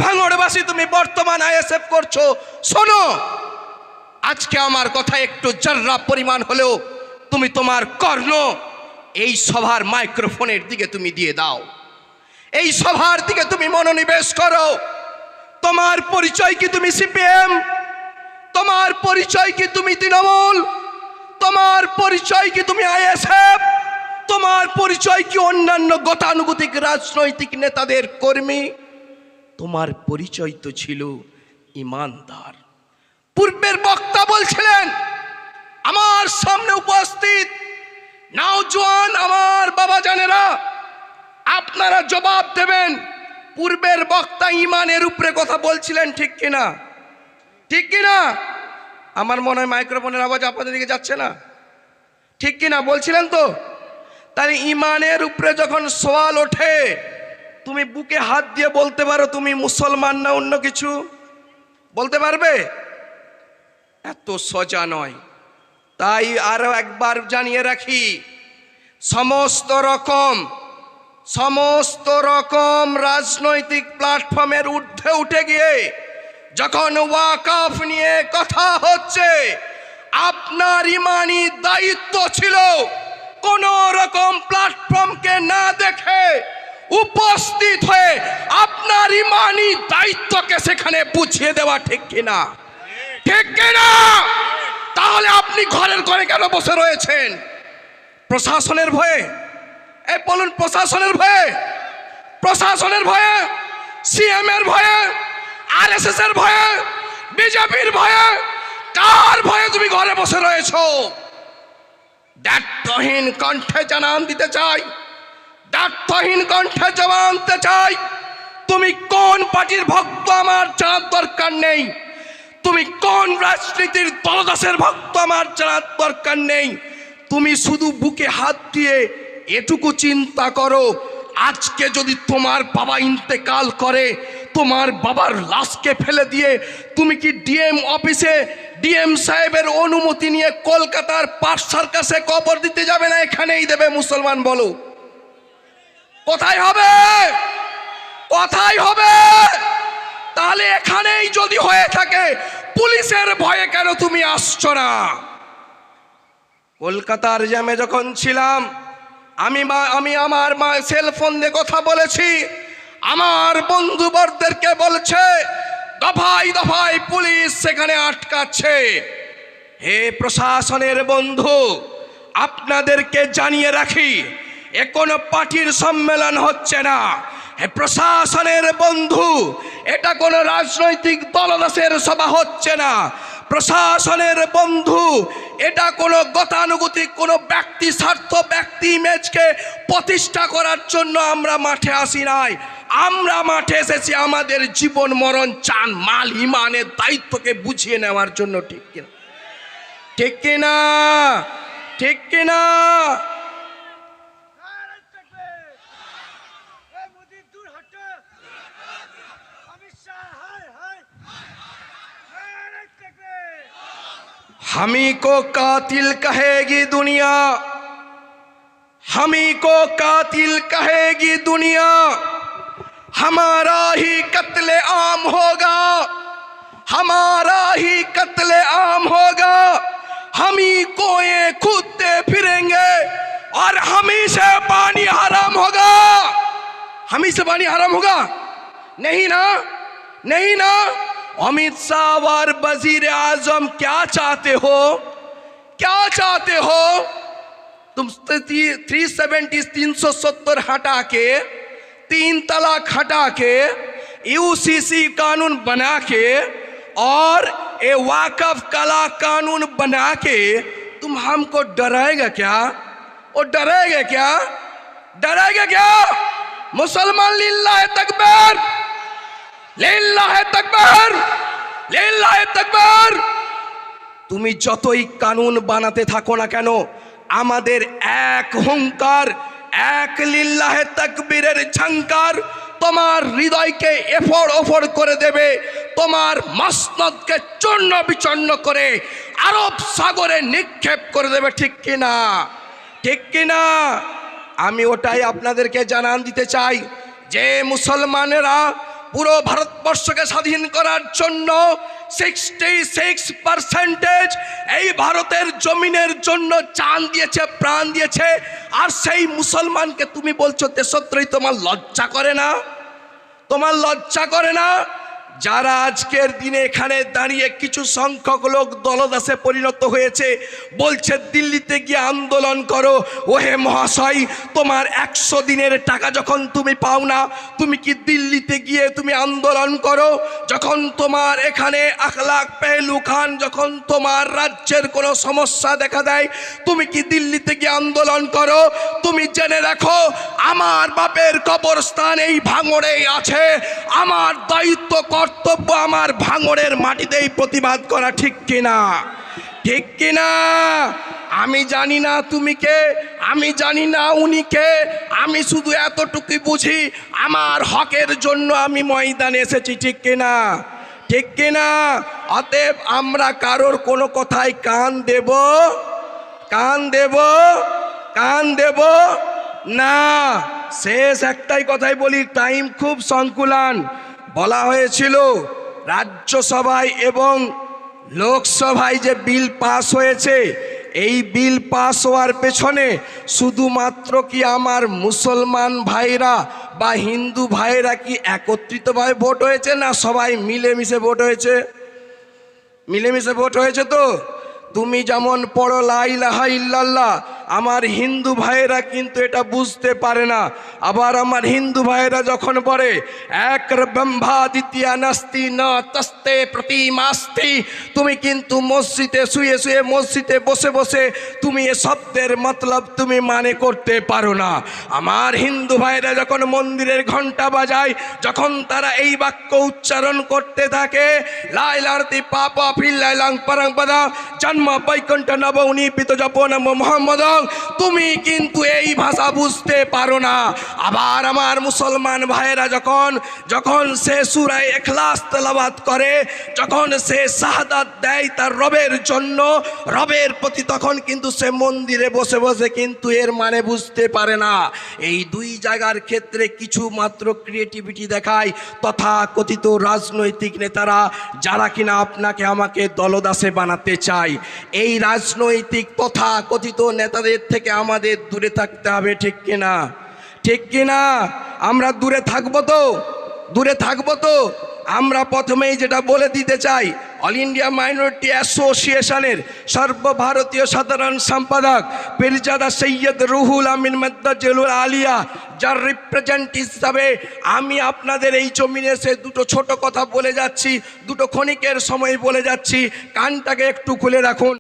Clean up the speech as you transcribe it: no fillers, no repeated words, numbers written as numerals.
ভাঙড়বাসী তুমি বর্তমান আইএসএফ করছো। শোনো, আজকে আমার কথা একটু জর্রা পরিমাণ হলেও তুমি তোমার কর্ণ এই সভার মাইক্রোফোনের দিকে তুমি দিয়ে দাও, এই সভার দিকে তুমি মনোনিবেশ করো। তোমার পরিচয় কি তুমি সিপিএম? তোমার পরিচয় কি তুমি তৃণমূল? তোমার পরিচয় কি তুমি আইএসএফ? তোমার পরিচয় কি অন্যান্য গতানুগতিক রাজনৈতিক নেতাদের কর্মী? তোমার পরিচয় তো ছিল ইমানদার। পূর্বের বক্তা বলছিলেন, আমার সামনে উপস্থিত নওজোয়ান আমার বাবা জানেরা, আপনারা জবাব দেবেন। পূর্বের বক্তা ইমানের উপরে কথা বলছিলেন, ঠিক কিনা? ঠিক কিনা? আমার মনে হয় মাইক্রোফোনের আওয়াজ আপনাদের দিকে যাচ্ছে না, ঠিক কিনা বলছিলেন তো? তাই ইমানের উপরে যখন সওয়াল ওঠে, তুমি বুকে হাত দিয়ে বলতে পারো তুমি মুসলমান না অন্য কিছু? বলতে পারবে? এত সোজা নয়। তাই আরো একবার জানিয়ে রাখি, সমস্ত রকম রাজনৈতিক প্ল্যাটফর্মের ঊর্ধ্বে উঠে গিয়ে যখন ওয়াকফ নিয়ে কথা হচ্ছে, আপনার ইমানি দায়িত্ব ছিল কোন রকম প্ল্যাটফর্মকে না দেখে উপস্থিত হয়ে আপনার ইমানি দায়িত্বকে সেখানে বুঝিয়ে দেওয়া, ঠিক কিনা? ঠিক কিনা? তাহলে আপনি ঘরের ঘরে কেন বসে রয়েছেন? প্রশাসনের ভয়ে? এই বলুন, প্রশাসনের ভয়ে? প্রশাসনের ভয়ে? সিএম এর ভয়ে? আরএসএস এর ভয়ে? বিজেপির ভয়ে? কার ভয়ে তুমি ঘরে বসে রয়েছো? দায়িত্বহীন কণ্ঠে জানান দিতে চাই, দায়িত্বহীন কণ্ঠে জবাব দিতে চাই, তুমি কোন পার্টির ভক্ত আমার জানার দরকার নেই, তুমি কোন রাজনীতির দলদাসের ভক্ত আমার জানার দরকার নেই। তুমি শুধু বুকে হাত দিয়ে এটুকু চিন্তা করো, আজকে যদি তোমার বাবা ইন্তেকাল করে, তোমার বাবার লাশকে ফেলে দিয়ে তুমি কি ডিএম অফিসে ডিএম সাহেবের অনুমতি নিয়ে কলকাতার পার্ক সার্কাসে কবর দিতে যাবে, না এখানেই দেবে? মুসলমান বলো, কোথায় হবে? কোথায় হবে? তাহলে এখানেই যদি হয়ে থাকে, পুলিশের ভয়ে কেন তুমি আসছো না? কলকাতার জ্যামে যখন ছিলাম, আমি আমার মা সেলফোন দিয়ে কথা বলেছি, আমার বন্ধুবর্গদেরকে বলছে দফায় দফায় পুলিশ সেখানে আটকাচ্ছে। হে প্রশাসনের বন্ধু, আপনাদেরকে জানিয়ে রাখি, এ কোনো পার্টির সম্মেলন হচ্ছে না। হে প্রশাসনের বন্ধু, এটা কোনো রাজনৈতিক দলদাসের সভা হচ্ছে না। প্রশাসনের বন্ধু, এটা কোনো গতানুগতিক কোনো ব্যক্তি স্বার্থ, ব্যক্তি ইমেজকে প্রতিষ্ঠা করার জন্য আমরা মাঠে আসি নাই। আমরা মাঠে এসেছি আমাদের জীবন মরণ, চান মাল ইমানের দায়িত্বকে বুঝিয়ে নেওয়ার জন্য, ঠিক কিনা? ঠিক কিনা? ঠিক কিনা? हमी को कातिल कहेगी दुनिया, हमी को कातिल कहेगी दुनिया, हमारा ही कत्ले आम होगा, हमारा ही कत्ले आम होगा। हम ही को ये कूदते फिरेंगे और हम ही से पानी हराम होगा। हम ही से पानी हराम होगा? नहीं ना, नहीं ना। अमित शाह और वजीर आजम क्या चाहते हो? क्या चाहते हो? तुम 370 हटा के, 3 तलाक हटा के, यूसीसी कानून बना के और ये वाकफ कला कानून बना के तुम हमको डराएगा क्या? और डराएगा क्या? डराएगा क्या? मुसलमान लिल्लाह तकबीर, लिल्लाह तकबीर, लिल्लाह तकबीर। তুমি যতই কানুন বানাতে থাকো না কেন, আমাদের এক হুঙ্কার, এক লিল্লাহে তাকবীরের ঝংকার তোমার হৃদয়কে এফড় ওফড় করে দেবে, তোমার মসনদকে চূর্ণ বিচূর্ণ করে আরব সাগরে নিক্ষেপ করে দেবে, ঠিক কিনা? ঠিক কিনা? আমি ওটাই আপনাদেরকে জানান দিতে চাই যে মুসলমানেরা পুরো ভারতবর্ষকে স্বাধীন করার জন্য 66% এই ভারতের জমিনের জন্য জান দিয়েছে, প্রাণ দিয়েছে। আর সেই মুসলমানকে তুমি বলছো দেশদ্রোহী। তোমার লজ্জা করে না? তোমার লজ্জা করে না? যারা আজকের দিনে এখানে দাঁড়িয়ে কিছু সংখ্যক লোক দলদাসে পরিণত হয়েছে, বলছে দিল্লিতে গিয়ে আন্দোলন করো। ওহে মহাশয়, তোমার 100 দিনের টাকা যখন তুমি পাও না, তুমি কি দিল্লিতে গিয়ে তুমি আন্দোলন করো? যখন তোমার এখানে আখলাক পেহলু খান, যখন তোমার রাজ্যের কোনো সমস্যা দেখা দেয়, তুমি কি দিল্লিতে গিয়ে আন্দোলন করো? তুমি জেনে রাখো, আমার বাপের কবরস্থান এই ভাঙড়েই আছে। আমার দায়িত্ব কর্তব্য আমার ভাঙড়ের মাটিতেই প্রতিবাদ করা। ঠিক কিনা? ঠিক কিনা? আমি জানি না তুমি কে, আমি জানি না উনি কে, আমি শুধু এতটুকুই বুঝি আমার হকের জন্য আমি ময়দানে এসেছি। ঠিক কিনা? ঠিক কিনা? অতএব আমরা কারোর কোনো কথায় কান দেব না। শেষ একটাই কথাই বলি, টাইম খুব সংকুলান। বলা হয়েছিল রাজ্যসভায় এবং লোকসভায় যে বিল পাস হয়েছে, এই বিল পাস হওয়ার পেছনে শুধুমাত্র কি আমার মুসলমান ভাইরা বা হিন্দু ভাইরা কি একত্রিতভাবে ভোট হয়েছে, না সবাই মিলেমিশে ভোট হয়েছে? মিলেমিশে ভোট হয়েছে। তো তুমি যেমন পড়ো লা ইলাহা ইল্লাল্লাহ, আমার হিন্দু ভাইয়েরা কিন্তু এটা বুঝতে পারে না। আবার আমার হিন্দু ভাইয়েরা যখন পড়ে এক ব্রহ্মা দ্বিতীয়া নাস্তি ন তস্তে প্রতিমাস্তি, তুমি কিন্তু মসজিদে শুয়ে শুয়ে, মসজিদে বসে বসে তুমি এ শব্দের মতলব তুমি মানে করতে পারো না। আমার হিন্দু ভাইয়েরা যখন মন্দিরের ঘন্টা বাজায়, যখন তারা এই বাক্য উচ্চারণ করতে থাকে, লা ইলাহা পাপা ফিল্লাইলাং পরংপদা জন্ম বৈকুণ্ঠ নব উনিপিত জপ নম মোহাম্মদ, তুমি কিন্তু এই ভাষা বুঝতে পারো না। আবার আমার মুসলমান ভাইয়েরা যখন সে সূরা ইখলাস তেলাওয়াত করে, যখন সে শাহাদাত দেয় তার রবের জন্য, রবের প্রতি, তখন কিন্তু সে মন্দিরে বসে বসে কিন্তু এর মানে বুঝতে পারে না। এই দুই জায়গার ক্ষেত্রে কিছু মাত্র ক্রিয়েটিভিটি দেখায় তথা কথিত রাজনৈতিক নেতারা, যারা কিনা আপনাকে আমাকে দলদাসে বানাতে চায়। এই রাজনৈতিক তথা কথিত নেতাদের থেকে আমাদের দূরে থাকতে হবে। ঠিক কিনা? ঠিক কিনা? আমরা দূরে থাকবো তো? দূরে থাকবো তো? আমরা প্রথমেই যেটা বলে দিতে চাই, অল ইন্ডিয়া মাইনরিটি অ্যাসোসিয়েশনের সর্বভারতীয় সাধারণ সম্পাদক পীরজাদা সৈয়দ রুহুল আমিন মাদ্দাজিলুল আলিয়া, যার রিপ্রেজেন্ট হিসাবে আমি আপনাদের এই জমিনে এসে দুটো ছোট কথা বলে যাচ্ছি, দুটো ক্ষণিকের সময় বলে যাচ্ছি। কানটাকে একটু খুলে রাখুন।